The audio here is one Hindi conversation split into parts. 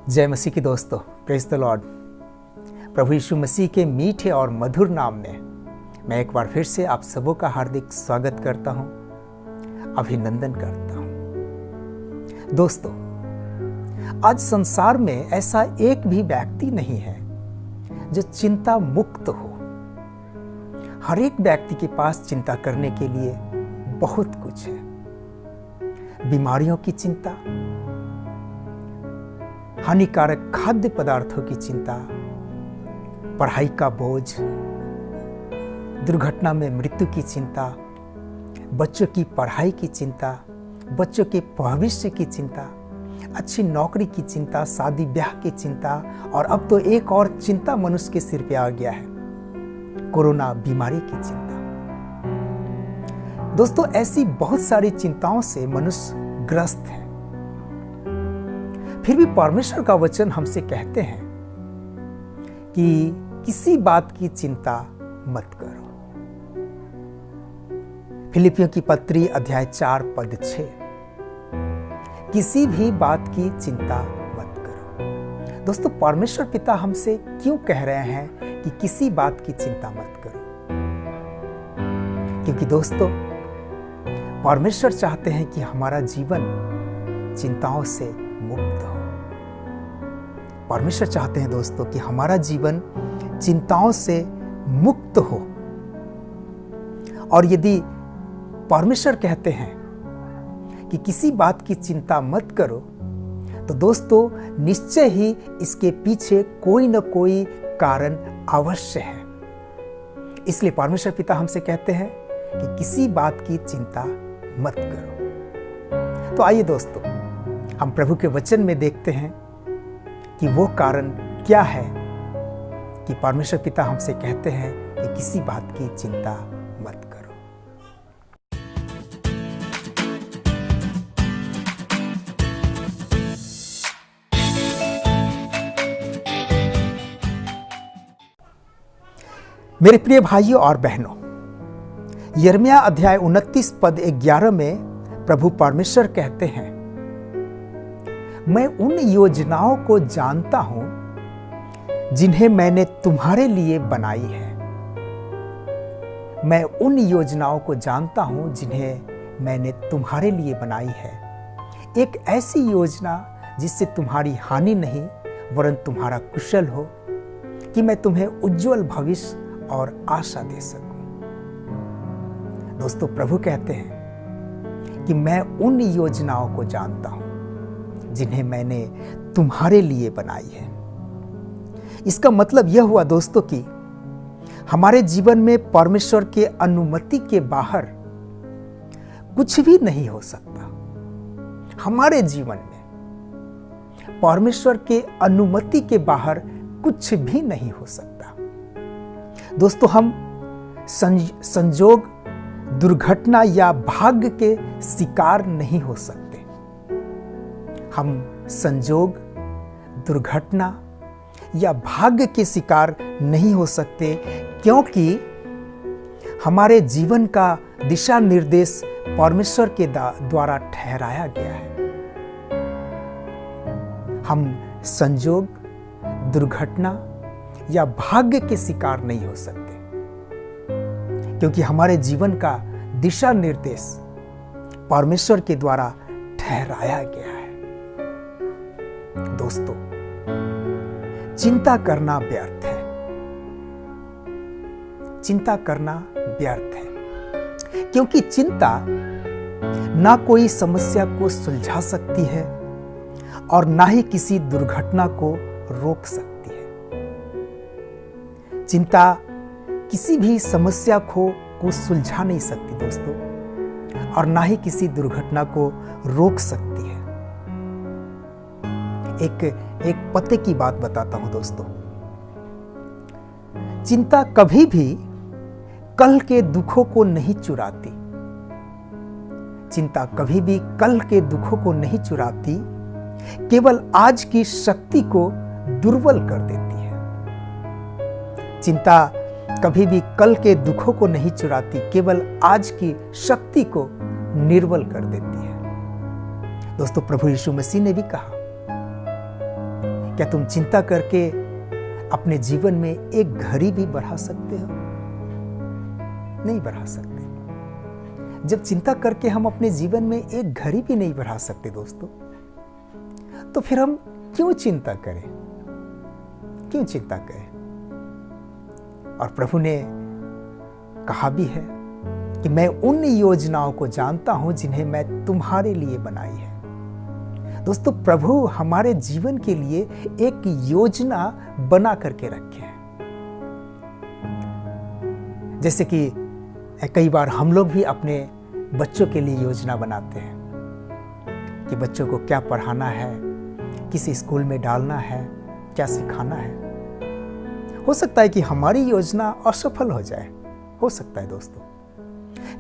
जय मसीह की दोस्तों, प्रेज द लॉर्ड। प्रभु यीशु मसीह के मीठे और मधुर नाम में मैं एक बार फिर से आप सबों का हार्दिक स्वागत करता हूं, अभिनंदन करता हूं। दोस्तों, आज संसार में ऐसा एक भी व्यक्ति नहीं है जो चिंता मुक्त हो। हर एक व्यक्ति के पास चिंता करने के लिए बहुत कुछ है। बीमारियों की चिंता, हानिकारक खाद्य पदार्थों की चिंता, पढ़ाई का बोझ, दुर्घटना में मृत्यु की चिंता, बच्चों की पढ़ाई की चिंता, बच्चों के भविष्य की चिंता, अच्छी नौकरी की चिंता, शादी ब्याह की चिंता, और अब तो एक और चिंता मनुष्य के सिर पे आ गया है, कोरोना बीमारी की चिंता। दोस्तों, ऐसी बहुत सारी चिंताओं से मनुष्य ग्रस्त है। फिर भी परमेश्वर का वचन हमसे कहते हैं कि किसी बात की चिंता मत करो। फिलिपियों की पत्री अध्याय 4 पद 6, किसी भी बात की चिंता मत करो। दोस्तों, परमेश्वर पिता हमसे क्यों कह रहे हैं कि किसी बात की चिंता मत करो? क्योंकि दोस्तों, परमेश्वर चाहते हैं कि हमारा जीवन चिंताओं से मुक्त हो। परमेश्वर चाहते हैं दोस्तों कि हमारा जीवन चिंताओं से मुक्त हो। और यदि परमेश्वर कहते हैं कि किसी बात की चिंता मत करो, तो दोस्तों निश्चय ही इसके पीछे कोई न कोई कारण अवश्य है। इसलिए परमेश्वर पिता हमसे कहते हैं कि किसी बात की चिंता मत करो। तो आइए दोस्तों, हम प्रभु के वचन में देखते हैं कि वो कारण क्या है कि परमेश्वर पिता हमसे कहते हैं कि किसी बात की चिंता मत करो। मेरे प्रिय भाइयों और बहनों, यिर्मयाह अध्याय 29 पद 11 में प्रभु परमेश्वर कहते हैं, मैं उन योजनाओं को जानता हूं जिन्हें मैंने तुम्हारे लिए बनाई है। मैं उन योजनाओं को जानता हूं जिन्हें मैंने तुम्हारे लिए बनाई है। एक ऐसी योजना जिससे तुम्हारी हानि नहीं वरन तुम्हारा कुशल हो, कि मैं तुम्हें उज्जवल भविष्य और आशा दे सकूं। दोस्तों, प्रभु कहते हैं कि मैं उन योजनाओं को जानता हूं जिन्हें मैंने तुम्हारे लिए बनाई है। इसका मतलब यह हुआ दोस्तों कि हमारे जीवन में परमेश्वर के अनुमति के बाहर कुछ भी नहीं हो सकता। हमारे जीवन में परमेश्वर के अनुमति के बाहर कुछ भी नहीं हो सकता। दोस्तों, हम संजोग, दुर्घटना या भाग्य के शिकार नहीं हो सकते। हम संजोग, दुर्घटना या भाग्य के शिकार नहीं हो सकते, क्योंकि हमारे जीवन का दिशा निर्देश परमेश्वर के द्वारा ठहराया गया है। हम संजोग, दुर्घटना या भाग्य के शिकार नहीं हो सकते, क्योंकि हमारे जीवन का दिशा निर्देश परमेश्वर के द्वारा ठहराया गया है। दोस्तों, चिंता करना व्यर्थ है। चिंता करना व्यर्थ है, क्योंकि चिंता ना कोई समस्या को सुलझा सकती है और ना ही किसी दुर्घटना को रोक सकती है। चिंता किसी भी समस्या को सुलझा नहीं सकती दोस्तों, और ना ही किसी दुर्घटना को रोक सकती है। एक पते की बात बताता हूं दोस्तों। चिंता कभी भी कल के दुखों को नहीं चुराती। चिंता कभी भी कल के दुखों को नहीं चुराती, केवल आज की शक्ति को दुर्बल कर देती है। चिंता कभी भी कल के दुखों को नहीं चुराती, केवल आज की शक्ति को निर्बल कर देती है। दोस्तों, प्रभु यीशु मसीह ने भी कहा क्या तुम चिंता करके अपने जीवन में एक घड़ी भी बढ़ा सकते हो? नहीं बढ़ा सकते। जब चिंता करके हम अपने जीवन में एक घड़ी भी नहीं बढ़ा सकते दोस्तों, तो फिर हम क्यों चिंता करें? क्यों चिंता करें? और प्रभु ने कहा भी है कि मैं उन योजनाओं को जानता हूं जिन्हें मैं तुम्हारे लिए बनाई है। दोस्तों, प्रभु हमारे जीवन के लिए एक योजना बना करके रखे हैं। जैसे कि कई बार हम लोग भी अपने बच्चों के लिए योजना बनाते हैं कि बच्चों को क्या पढ़ाना है, किस स्कूल में डालना है, क्या सिखाना है। हो सकता है कि हमारी योजना असफल हो जाए, हो सकता है दोस्तों,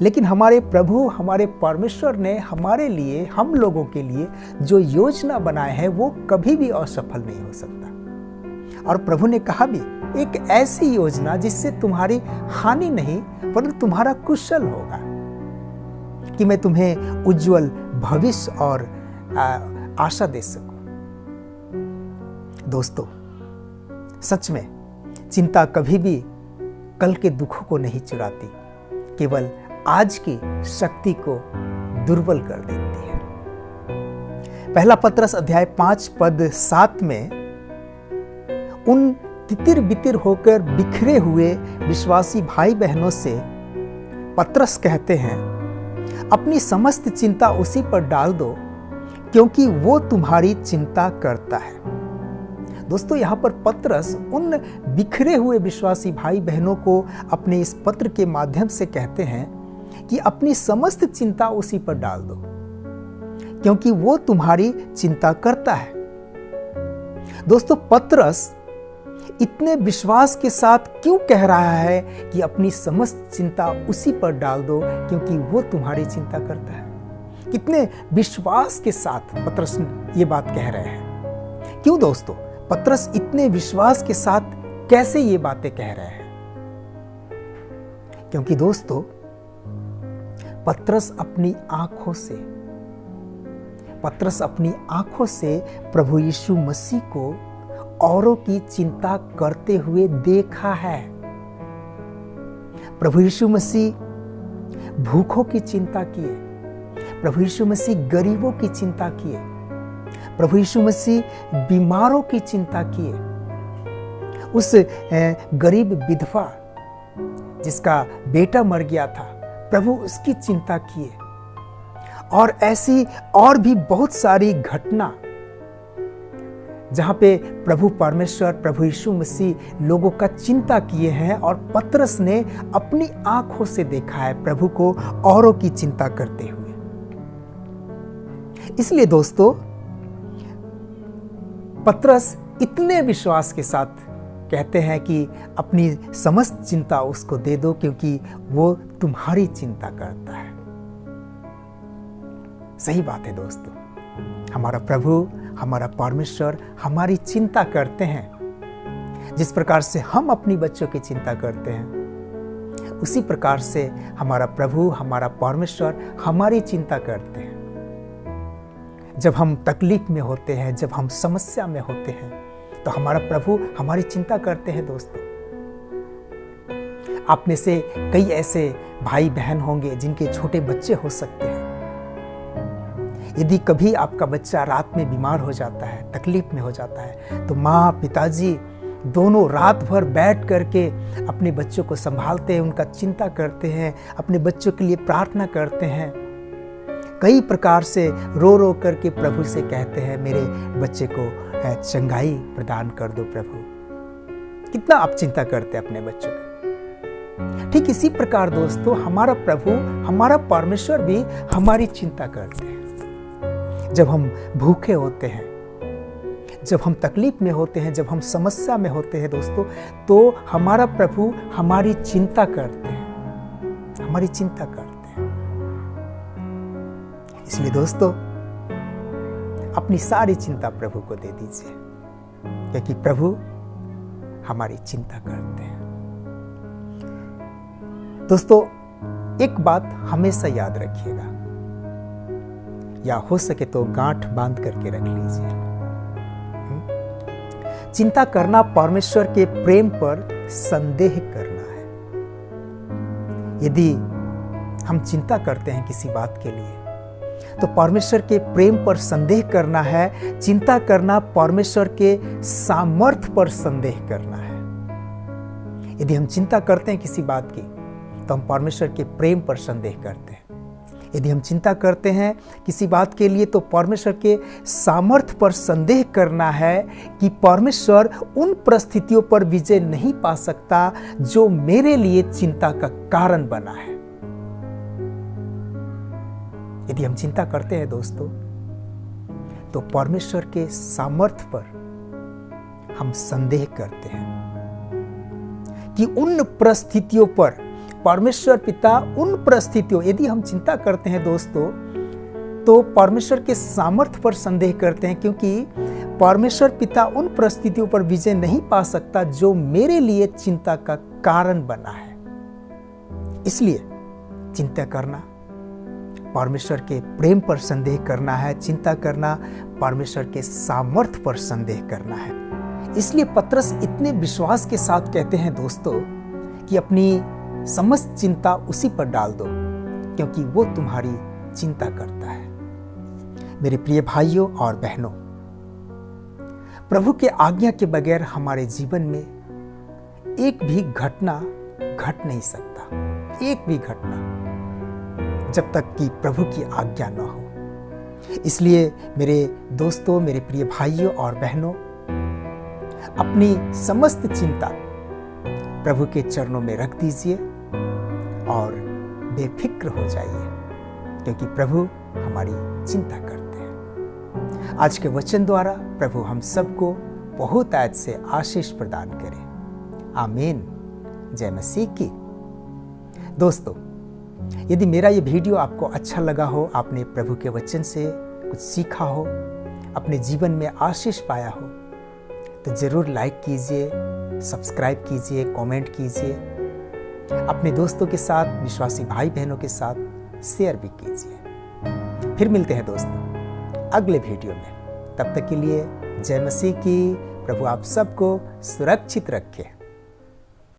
लेकिन हमारे प्रभु, हमारे परमेश्वर ने हमारे लिए, हम लोगों के लिए जो योजना बनाए है वो कभी भी असफल नहीं हो सकता। और प्रभु ने कहा भी, एक ऐसी योजना जिससे तुम्हारी हानि नहीं परंतु तुम्हारा कुशल होगा, कि मैं तुम्हें उज्जवल भविष्य और आशा दे सकूं। दोस्तों, सच में चिंता कभी भी कल के दुखों को नहीं चुराती, केवल आज की शक्ति को दुर्बल कर देती है। पहला पत्रस अध्याय 5 पद 7 में उन तितिर बितिर होकर बिखरे हुए विश्वासी भाई बहनों से पत्रस कहते हैं, अपनी समस्त चिंता उसी पर डाल दो क्योंकि वो तुम्हारी चिंता करता है। दोस्तों, यहाँ पर पत्रस उन बिखरे हुए विश्वासी भाई बहनों को अपने इस पत्र के माध्यम से कहते हैं कि अपनी समस्त चिंता उसी पर डाल दो क्योंकि वो तुम्हारी चिंता करता है। दोस्तों, पत्रस इतने विश्वास के साथ क्यों कह रहा है कि अपनी समस्त चिंता उसी पर डाल दो क्योंकि वो तुम्हारी चिंता करता है? कितने विश्वास के साथ पत्रस ये बात कह रहे हैं। क्यों दोस्तों, पत्रस इतने विश्वास के साथ कैसे ये बातें कह रहे हैं? क्योंकि दोस्तों, पत्रस अपनी आंखों से प्रभु यीशु मसीह को औरों की चिंता करते हुए देखा है। प्रभु यीशु मसीह भूखों की चिंता किए, प्रभु यीशु मसीह गरीबों की चिंता किए, प्रभु यीशु मसीह बीमारों की चिंता किए। उस गरीब विधवा जिसका बेटा मर गया था, प्रभु उसकी चिंता किए। और ऐसी और भी बहुत सारी घटना जहां पे प्रभु परमेश्वर, प्रभु यीशु मसीह लोगों का चिंता किए हैं और पत्रस ने अपनी आंखों से देखा है प्रभु को औरों की चिंता करते हुए। इसलिए दोस्तों, पत्रस इतने विश्वास के साथ कहते हैं कि अपनी समस्त चिंता उसको दे दो क्योंकि वो तुम्हारी चिंता करता है। सही बात है दोस्तों, हमारा प्रभु, हमारा परमेश्वर हमारी चिंता करते हैं। जिस प्रकार से हम अपनी बच्चों की चिंता करते हैं, उसी प्रकार से हमारा प्रभु, हमारा परमेश्वर हमारी चिंता करते हैं। जब हम तकलीफ में होते हैं, जब हम समस्या में होते हैं, तो हमारा प्रभु हमारी चिंता करते हैं। दोस्तों, आप में से कई ऐसे भाई बहन होंगे जिनके छोटे बच्चे हो सकते हैं। यदि कभी आपका बच्चा रात में बीमार हो जाता है, तकलीफ में हो जाता है, तो माँ, पिताजी दोनों रात भर बैठ करके अपने बच्चों को संभालते हैं, उनका चिंता करते हैं, अपने बच्चों के लिए प्रार्थना करते हैं। कई प्रकार से रो रो करके प्रभु से कहते हैं, मेरे बच्चे को चंगाई प्रदान कर दो प्रभु। कितना आप चिंता करते हैं अपने बच्चों की। ठीक इसी प्रकार दोस्तों, हमारा प्रभु, हमारा परमेश्वर भी हमारी चिंता करते हैं। जब हम भूखे होते हैं, जब हम तकलीफ में होते हैं, जब हम समस्या में होते हैं दोस्तों, तो हमारा प्रभु हमारी चिंता करते हैं, हमारी चिंता करते हैं। इसलिए दोस्तों, अपनी सारी चिंता प्रभु को दे दीजिए क्योंकि प्रभु हमारी चिंता करते हैं। दोस्तों, एक बात हमेशा याद रखिएगा, या हो सके तो गांठ बांध करके रख लीजिए। चिंता करना परमेश्वर के प्रेम पर संदेह करना है। यदि हम चिंता करते हैं किसी बात के लिए, तो परमेश्वर के प्रेम पर संदेह करना है। चिंता करना परमेश्वर के सामर्थ्य पर संदेह करना है। यदि हम चिंता करते हैं किसी बात की, तो हम परमेश्वर के प्रेम पर संदेह करते हैं। यदि हम चिंता करते हैं किसी बात के लिए, तो परमेश्वर के सामर्थ्य पर संदेह करना है कि परमेश्वर उन परिस्थितियों पर विजय नहीं पा सकता जो मेरे लिए चिंता का कारण बना है। यदि हम चिंता करते हैं दोस्तों, तो परमेश्वर के सामर्थ्य पर हम संदेह करते हैं कि उन परिस्थितियों पर परमेश्वर पिता उन परिस्थितियों, यदि हम चिंता करते हैं दोस्तों, तो परमेश्वर के सामर्थ्य पर संदेह करते हैं, क्योंकि परमेश्वर पिता उन परिस्थितियों पर विजय नहीं पा सकता जो मेरे लिए चिंता का कारण बना है। इसलिए चिंता करना परमेश्वर के प्रेम पर संदेह करना है। चिंता करना परमेश्वर के सामर्थ्य पर संदेह करना है। इसलिए पतरस इतने विश्वास के साथ कहते हैं दोस्तों कि अपनी समस्त चिंता उसी पर डाल दो, क्योंकि वो तुम्हारी चिंता करता है। मेरे प्रिय भाइयों और बहनों, प्रभु के आज्ञा के बगैर हमारे जीवन में एक भी घटना घट नहीं सकता। एक भी घटना, जब तक कि प्रभु की आज्ञा न हो। इसलिए मेरे दोस्तों, मेरे प्रिय भाइयों और बहनों, अपनी समस्त चिंता प्रभु के चरणों में रख दीजिए और बेफिक्र हो जाइए, क्योंकि प्रभु हमारी चिंता करते हैं। आज के वचन द्वारा प्रभु हम सबको बहुतायत से आशीष प्रदान करे। आमीन। जय मसीह की। दोस्तों, यदि मेरा ये वीडियो आपको अच्छा लगा हो, आपने प्रभु के वचन से कुछ सीखा हो, अपने जीवन में आशीष पाया हो, तो जरूर लाइक कीजिए, सब्सक्राइब कीजिए, कमेंट कीजिए, अपने दोस्तों के साथ, विश्वासी भाई बहनों के साथ शेयर भी कीजिए। फिर मिलते हैं दोस्तों अगले वीडियो में। तब तक के लिए जय मसीह की। प्रभु आप सबको सुरक्षित रखे।